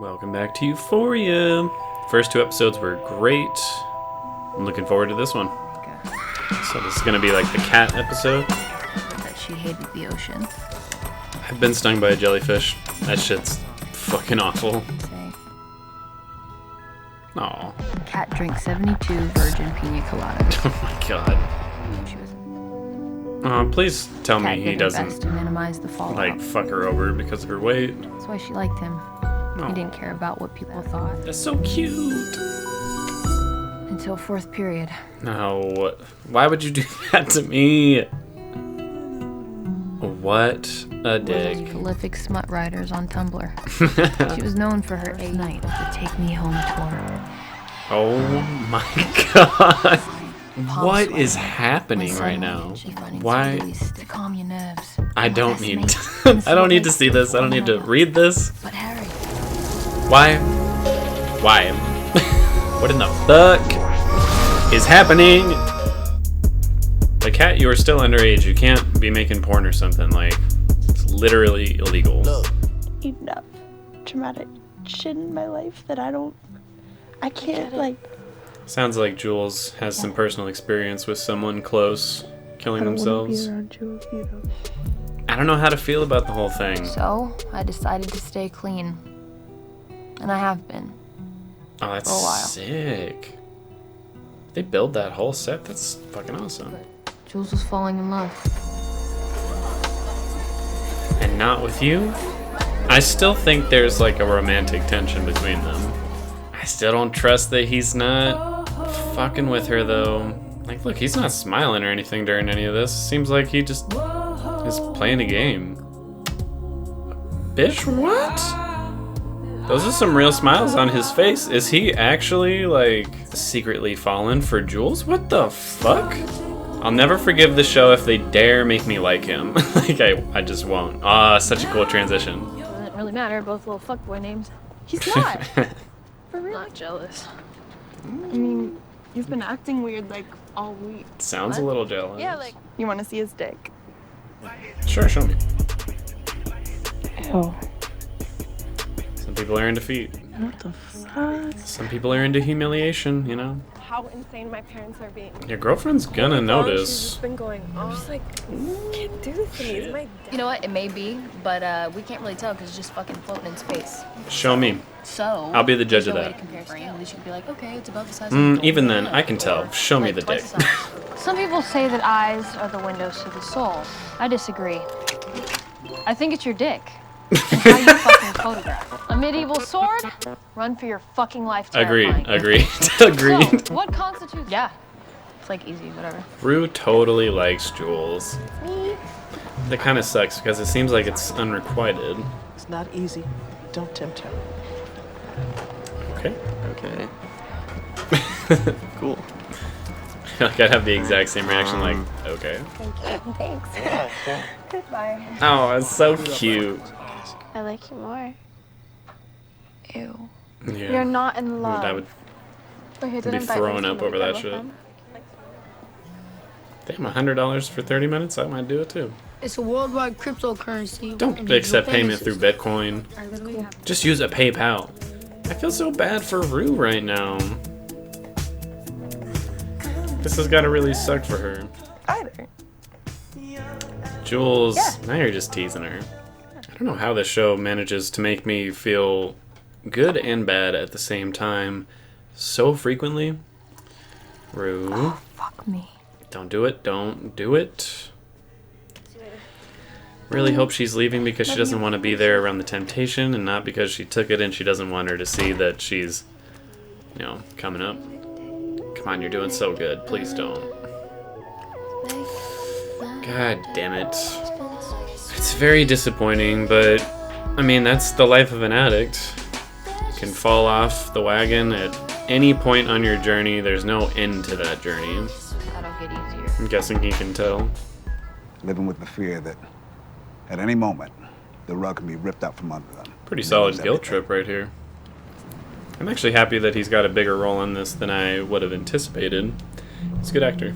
Welcome back to Euphoria. First two episodes were great. I'm looking forward to this one. Okay. So this is going to be like the cat episode. That she hated the ocean. I've been stung by a jellyfish. That shit's fucking awful. Say, Aw. cat drinks 72 virgin pina coladas. Oh my god. She was Please tell cat me did he her doesn't best to minimize the fallout. like fuck her over because of her weight. That's why she liked him. Aw. He didn't care about what people thought. That's so cute. Until fourth period. No. Why would you do that to me? What a dick. Prolific smut writers on Tumblr. She was known for her night of the Take Me Home tour. Oh my god. What is happening right now? Why? To calm your nerves. I don't need to, I don't need to see this. I don't need to read this. But Harry. Why? Why? What in the fuck is happening? The cat, you are still underage. You can't be making porn or something. Like, it's literally illegal. Enough traumatic shit in my life that I can't, like... Sounds like Jules has some personal experience with someone close killing themselves. I don't want to be around Jules either. I don't know how to feel about the whole thing. So, I decided to stay clean. And I have been. Oh, that's For a while. sick. They build that whole set. That's fucking awesome. Jules was falling in love. And not with you? I still think there's like a romantic tension between them. I still don't trust that he's not fucking with her though. Like, look, he's not smiling or anything during any of this. Seems like he just is playing a game. Bitch, what? Those are some real smiles on his face. Is he actually, like, secretly fallen for Jules? What the fuck? I'll never forgive the show if they dare make me like him. Like, I just won't. Ah, such a cool transition. Doesn't really matter, both little fuckboy names. He's not. For real. Not jealous. I mean, you've been acting weird, like, all week. Sounds a little jealous. Yeah, like, You want to see his dick? Sure, show me. Ew. Some people are into feet. What the fuck? Some people are into humiliation, you know? how insane my parents are being. Your girlfriend's gonna She's notice. just been going on. I'm just like, you can't do this to me. It's my dad. You know what? It may be, but we can't really tell because it's just fucking floating in space. Show me. So I'll be the judge there's of no way that. to compare scale. At least you could be like, okay, it's about the size of a Even then, gold I can tell. or, Show me like, the dick. twice the size. Some people say that eyes are the windows to the soul. I disagree. I think it's your dick. And how you fucking photograph it. A medieval sword? Run for your fucking life. Agreed. Terrifying. Agreed. So, what constitutes? Yeah. It's like easy, whatever. Rue totally likes Jules. That kind of sucks because it seems like it's unrequited. It's not easy. Don't tempt him. Okay. Okay. Cool. Like I'd have the exact same reaction. Like, okay. Thanks. Goodbye. Oh, it's so cute. I like you more. Ew. Yeah. You're not in love. I would Wait, he be didn't invite me throwing to up the over that movie shit. club. Damn, $100 for 30 minutes? I might do it too. It's a worldwide cryptocurrency. Don't accept payment through Bitcoin. Just use a PayPal. I feel so bad for Rue right now. This has got to really suck for her. Either. Jules, now you're just teasing her. I don't know how this show manages to make me feel good and bad at the same time so frequently. Rue, Oh, fuck me. don't do it. Don't do it. Really hope she's leaving because she doesn't want to be there around the temptation and not because she took it and she doesn't want her to see that she's, you know, coming up. Come on, you're doing so good. Please don't. God damn it. It's very disappointing, but I mean, that's the life of an addict. You can fall off the wagon at any point on your journey. There's no end to that journey. That'll get easier. I'm guessing he can tell. Living with the fear that at any moment the rug can be ripped out from under them. Pretty And they solid lose guilt everything. trip right here. I'm actually happy that he's got a bigger role in this than I would have anticipated. He's a good actor.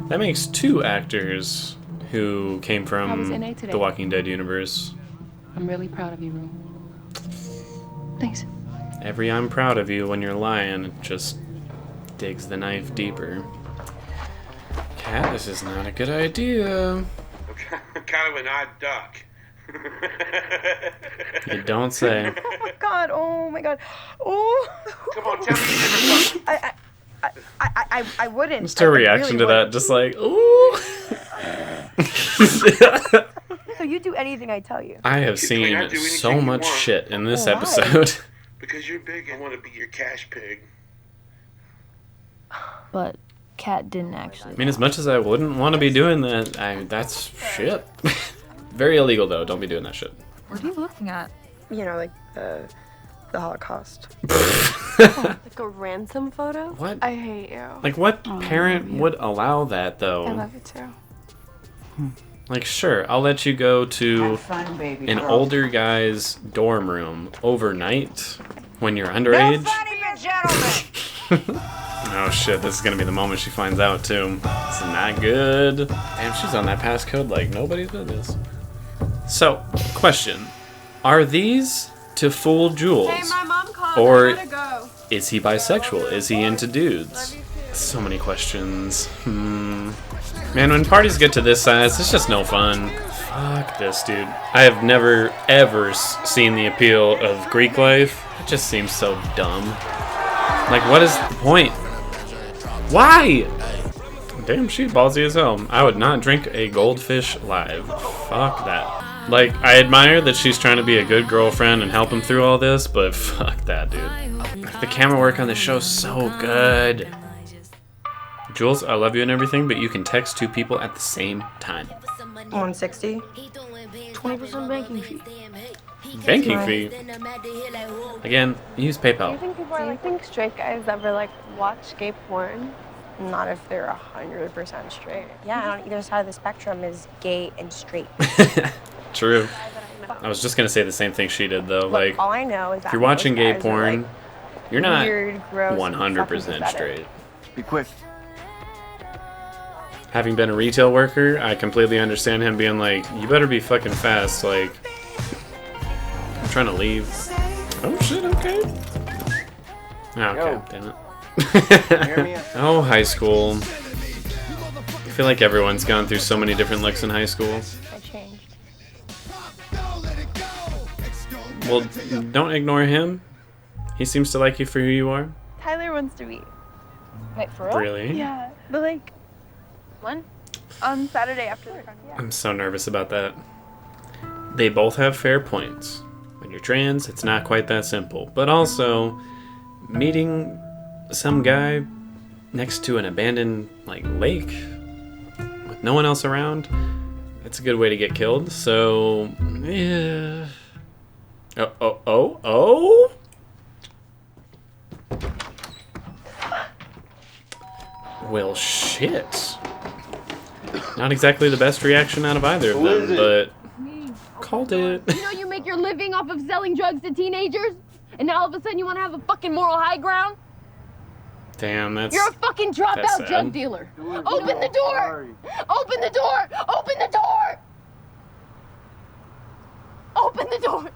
That makes two actors who came How was from NA today? the Walking Dead universe. I'm really proud of you, Rue. Thanks. Every I'm proud of you when you're lying just digs the knife deeper. Cat, this is not a good idea. Kind of an odd duck. You don't say. Oh my god, oh my god. Oh. Come on, tell me. I wouldn't. Just her reaction to that, just like, ooh. So you do anything I tell you. I have seen so much shit in this episode. Because you're big and want to be your cash pig. But Kat didn't actually. I mean, as much as I wouldn't want to be doing that, that's shit. Very illegal, though. Don't be doing that shit. What are you looking at? You know, like the Holocaust. Like a ransom photo? What? I hate you. Like, what parent would allow that, though? I love you too. Like, sure, I'll let you go to an older guy's dorm room overnight when you're underage. Oh shit, this is gonna be the moment she finds out, too. This is not good. Damn, she's on that passcode like nobody's business. So, question. Are these to fool Jules? Hey, my mom called. Or I gotta go. is he bisexual? Is he into dudes? So many questions. Man, when parties get to this size, it's just no fun. Fuck this, dude. I have never, ever seen the appeal of Greek life. It just seems so dumb. Like, what is the point? Why? Damn, she ballsy as hell. I would not drink a goldfish live. Fuck that. Like, I admire that she's trying to be a good girlfriend and help him through all this, but fuck that, dude. The camera work on this show's so good. Jules, I love you and everything, but you can text two people at the same time. 160. 20% banking fee. Banking fee? Again, use PayPal. Do you think straight guys ever like watch gay porn? Not if they're 100% straight. Yeah, on either side of the spectrum is gay and straight. True. I was just gonna say the same thing she did, though. Look, Like, all I know is that if you're watching most gay guys are, porn, like, you're not weird, gross, 100% fucking straight. Be quick. Having been a retail worker, I completely understand him being like, you better be fucking fast, like, I'm trying to leave. Oh shit, okay. Oh, okay, damn it. Oh, high school. I feel like everyone's gone through so many different looks in high school. I changed. Well, don't ignore him. He seems to like you for who you are. Tyler wants to meet. Wait, for real? Really? Yeah, but like When? on Saturday after the carnival. I'm so nervous about that. They both have fair points. When you're trans, it's not quite that simple. But also, meeting some guy next to an abandoned, like, lake with no one else around, it's a good way to get killed. So, yeah. Oh. Well, shit. Not exactly the best reaction out of either of them, but called it. You know you make your living off of selling drugs to teenagers? And now all of a sudden you want to have a fucking moral high ground? Damn, that's... You're a fucking that's dropout sad. drug dealer. Open the door! Open the door! Open the door! Open the door!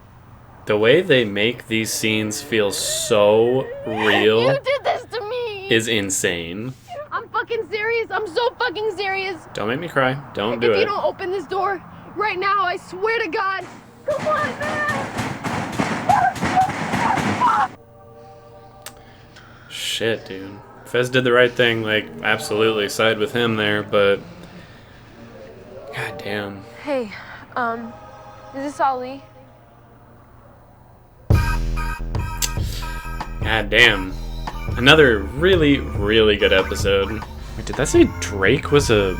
The way they make these scenes feel so real You did this to me! is insane. I'm fucking serious. I'm so fucking serious. Don't make me cry. Don't do If it. you don't open this door right now, I swear to God. Come on, man! Shit, dude. Fez did the right thing, like, absolutely side with him there, but... God damn. Hey, is this Ali? God damn. Another really, really good episode. Wait, did that say Drake was a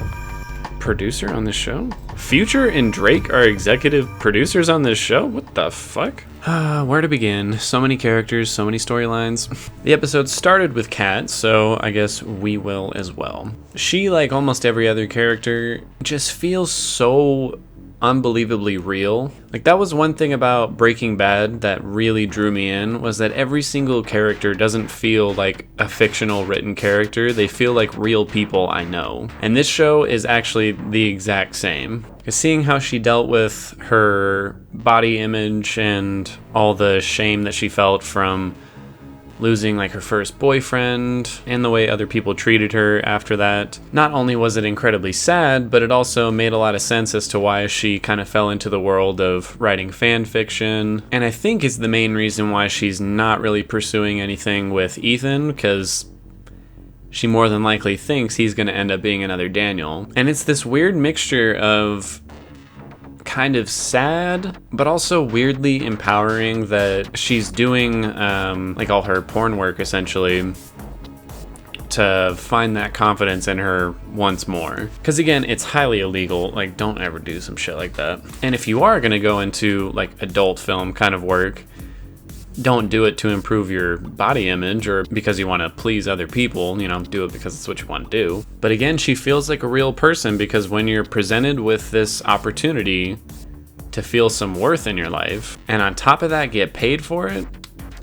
producer on this show? Future and Drake are executive producers on this show? What the fuck? Where to begin? So many characters, so many storylines. The episode started with Kat, so I guess we will as well. She, like almost every other character, just feels so unbelievably real. Like, that was one thing about Breaking Bad that really drew me in, was that every single character doesn't feel like a fictional written character. They feel like real people I know. And this show is actually the exact same. Because seeing how she dealt with her body image and all the shame that she felt from losing like her first boyfriend and the way other people treated her after that. Not only was it incredibly sad, but it also made a lot of sense as to why she kind of fell into the world of writing fan fiction. And I think is the main reason why she's not really pursuing anything with Ethan, because she more than likely thinks he's going to end up being another Daniel. And it's this weird mixture of kind of sad, but also weirdly empowering that she's doing like all her porn work essentially to find that confidence in her once more. Because again, it's highly illegal. Like, don't ever do some shit like that. And if you are going to go into like adult film kind of work, don't do it to improve your body image or because you want to please other people, you know, do it because it's what you want to do. But again, she feels like a real person, because when you're presented with this opportunity to feel some worth in your life, and on top of that get paid for it,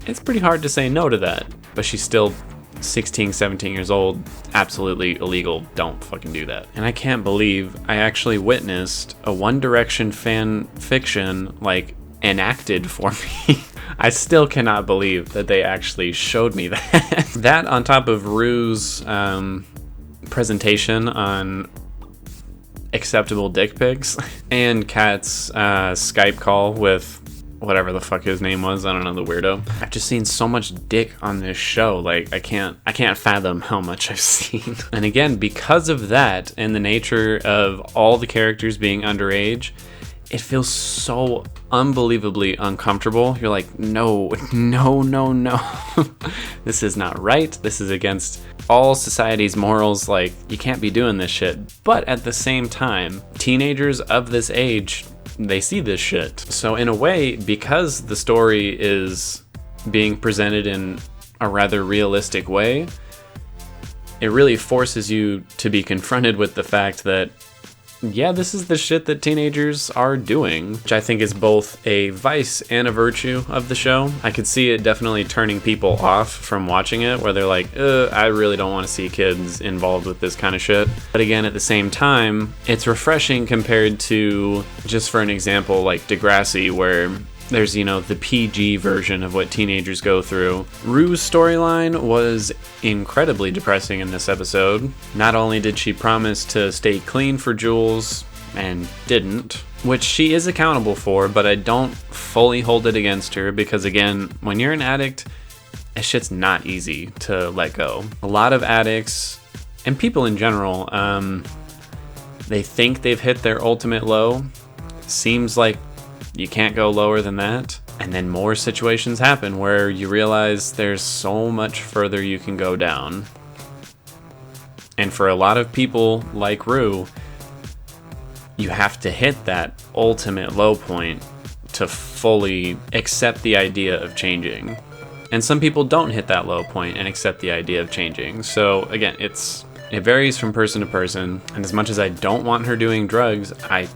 it's pretty hard to say no to that. But she's still 16, 17 years old. Absolutely illegal. Don't fucking do that. And I can't believe I actually witnessed a One Direction fan fiction like enacted for me. I still cannot believe that they actually showed me that. That on top of Rue's presentation on acceptable dick pics and Kat's Skype call with whatever the fuck his name was. I don't know, the weirdo. I've just seen so much dick on this show. Like, I can't fathom how much I've seen. And again, because of that and the nature of all the characters being underage, it feels so unbelievably uncomfortable. You're like, no. This is not right. This is against all society's morals. Like, you can't be doing this shit. But at the same time, teenagers of this age, they see this shit. So in a way, because the story is being presented in a rather realistic way, it really forces you to be confronted with the fact that, yeah, this is the shit that teenagers are doing, which I think is both a vice and a virtue of the show. I could see it definitely turning people off from watching it, where they're like, I really don't want to see kids involved with this kind of shit. But again, at the same time, it's refreshing compared to, just for an example, like Degrassi, where there's, you know, the PG version of what teenagers go through. Rue's storyline was incredibly depressing in this episode. Not only did she promise to stay clean for Jules, and didn't, which she is accountable for, but I don't fully hold it against her, because again, when you're an addict, that shit's not easy to let go. A lot of addicts, and people in general, they think they've hit their ultimate low. Seems like you can't go lower than that. And then more situations happen where you realize there's so much further you can go down. And for a lot of people like Rue, you have to hit that ultimate low point to fully accept the idea of changing. And some people don't hit that low point and accept the idea of changing. So again, it varies from person to person. And as much as I don't want her doing drugs, I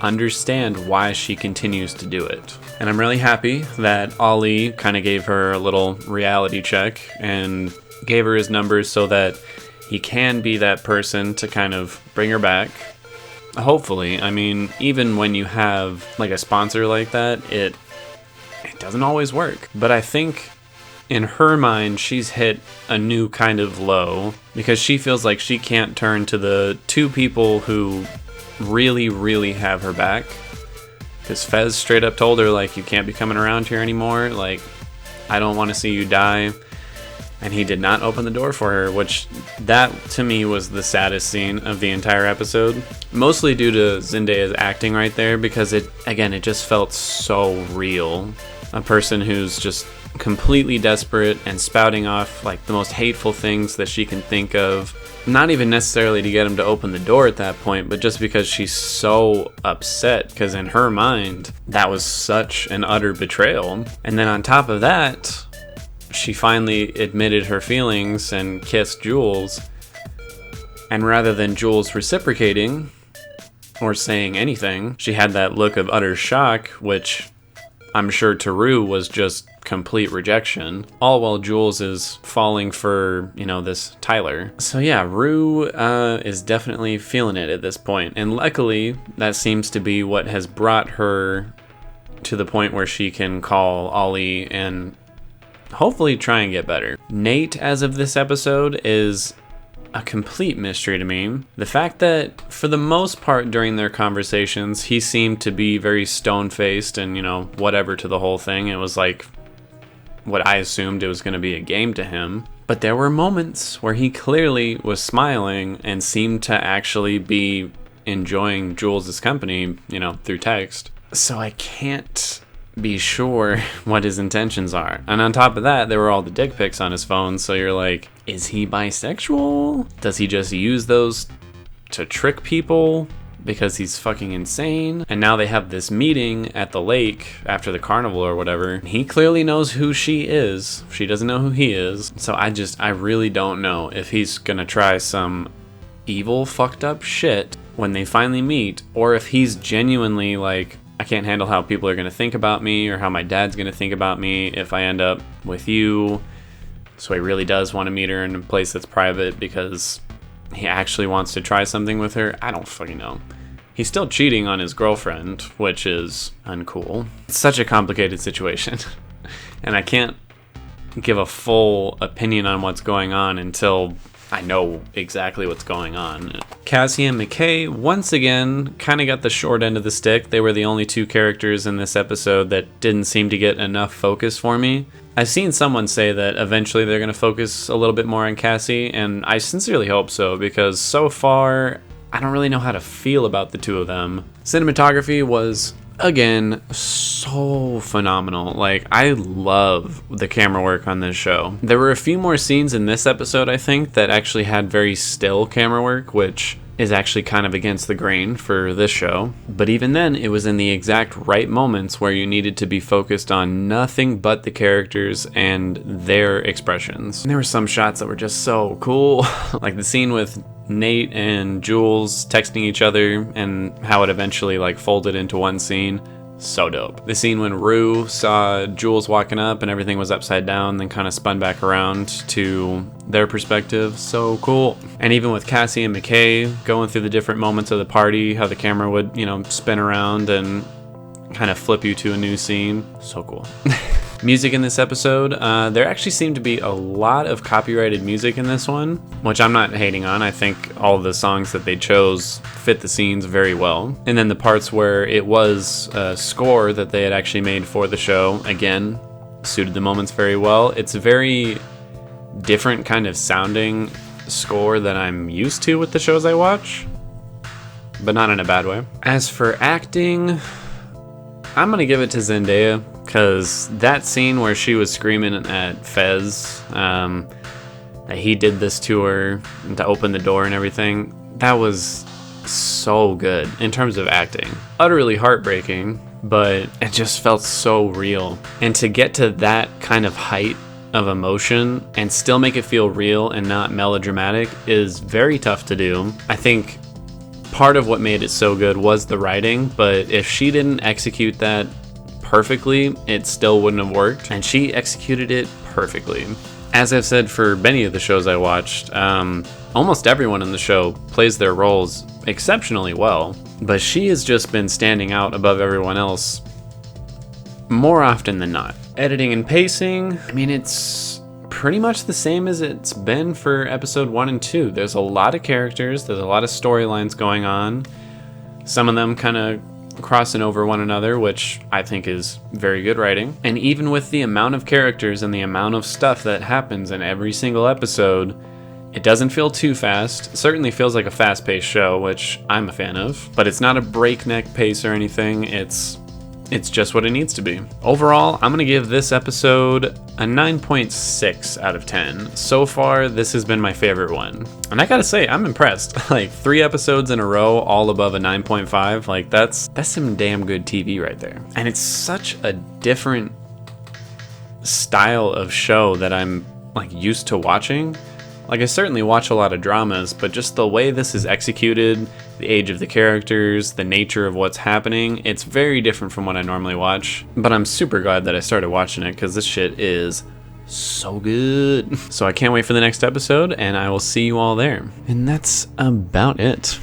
understand why she continues to do it. And I'm really happy that Ollie kind of gave her a little reality check and gave her his numbers so that he can be that person to kind of bring her back. Hopefully. I mean, even when you have like a sponsor like that, it doesn't always work. But I think in her mind, she's hit a new kind of low, because she feels like she can't turn to the two people who really have her back. Because Fez straight up told her, like, you can't be coming around here anymore. Like, I don't want to see you die. And he did not open the door for her, which that to me was the saddest scene of the entire episode. Mostly due to Zendaya's acting right there, because it just felt so real. A person who's just completely desperate and spouting off like the most hateful things that she can think of. Not even necessarily to get him to open the door at that point, but just because she's so upset, because in her mind, that was such an utter betrayal. And then on top of that, she finally admitted her feelings and kissed Jules. And rather than Jules reciprocating, or saying anything. She had that look of utter shock, which I'm sure to Rue was just complete rejection, all while Jules is falling for, this Tyler. So yeah, Rue is definitely feeling it at this point. And luckily, that seems to be what has brought her to the point where she can call Ollie and hopefully try and get better. Nate, as of this episode, is a complete mystery to me. The fact that for the most part during their conversations, he seemed to be very stone-faced and, whatever to the whole thing. It was like what I assumed it was going to be a game to him. But there were moments where he clearly was smiling and seemed to actually be enjoying Jules' company, through text. So I can't be sure what his intentions are. And on top of that, there were all the dick pics on his phone, so you're like, is he bisexual? Does he just use those to trick people because he's fucking insane? And now they have this meeting at the lake after the carnival or whatever. He clearly knows who she is. She doesn't know who he is. So I really don't know if he's gonna try some evil fucked up shit when they finally meet, or if he's genuinely like, I can't handle how people are going to think about me or how my dad's going to think about me if I end up with you. So he really does want to meet her in a place that's private because he actually wants to try something with her. I don't fucking know. He's still cheating on his girlfriend, which is uncool. It's such a complicated situation. And I can't give a full opinion on what's going on until I know exactly what's going on. Cassie and McKay, once again, kind of got the short end of the stick. They were the only two characters in this episode that didn't seem to get enough focus for me. I've seen someone say that eventually they're going to focus a little bit more on Cassie, and I sincerely hope so, because so far, I don't really know how to feel about the two of them. Cinematography was, again, so phenomenal. Like, I love the camera work on this show. There were a few more scenes in this episode, I think, that actually had very still camera work, which is actually kind of against the grain for this show. But even then, it was in the exact right moments where you needed to be focused on nothing but the characters and their expressions. And there were some shots that were just so cool. Like the scene with Nate and Jules texting each other and how it eventually folded into one scene. So dope. The scene when Rue saw Jules walking up and everything was upside down, then kind of spun back around to their perspective. So cool. And even with Cassie and McKay going through the different moments of the party, how the camera would, spin around and kind of flip you to a new scene. So cool. Music in this episode, there actually seemed to be a lot of copyrighted music in this one, which I'm not hating on. I think all of the songs that they chose fit the scenes very well. And then the parts where it was a score that they had actually made for the show, again, suited the moments very well. It's a very different kind of sounding score than I'm used to with the shows I watch, but not in a bad way. As for acting, I'm gonna give it to Zendaya, because that scene where she was screaming at Fez, that he did this to her to open the door and everything, that was so good in terms of acting. Utterly heartbreaking, but it just felt so real. And to get to that kind of height of emotion and still make it feel real and not melodramatic is very tough to do. I think part of what made it so good was the writing, but if she didn't execute that perfectly, it still wouldn't have worked, and she executed it perfectly. As I've said for many of the shows I watched, almost everyone in the show plays their roles exceptionally well, but she has just been standing out above everyone else more often than not. Editing and pacing, I mean, it's pretty much the same as it's been for episode 1 and 2. There's a lot of characters, there's a lot of storylines going on, some of them kind of crossing over one another, which I think is very good writing. And even with the amount of characters and the amount of stuff that happens in every single episode, it doesn't feel too fast. It certainly feels like a fast-paced show, which I'm a fan of, but it's not a breakneck pace or anything. It's just what it needs to be. Overall, I'm gonna give this episode a 9.6 out of 10. So far, this has been my favorite one. And I gotta say, I'm impressed. 3 episodes in a row, all above a 9.5, that's some damn good TV right there. And it's such a different style of show that I'm used to watching. Like, I certainly watch a lot of dramas, but just the way this is executed, the age of the characters, the nature of what's happening, it's very different from what I normally watch. But I'm super glad that I started watching it, because this shit is so good. So I can't wait for the next episode, and I will see you all there. And that's about it.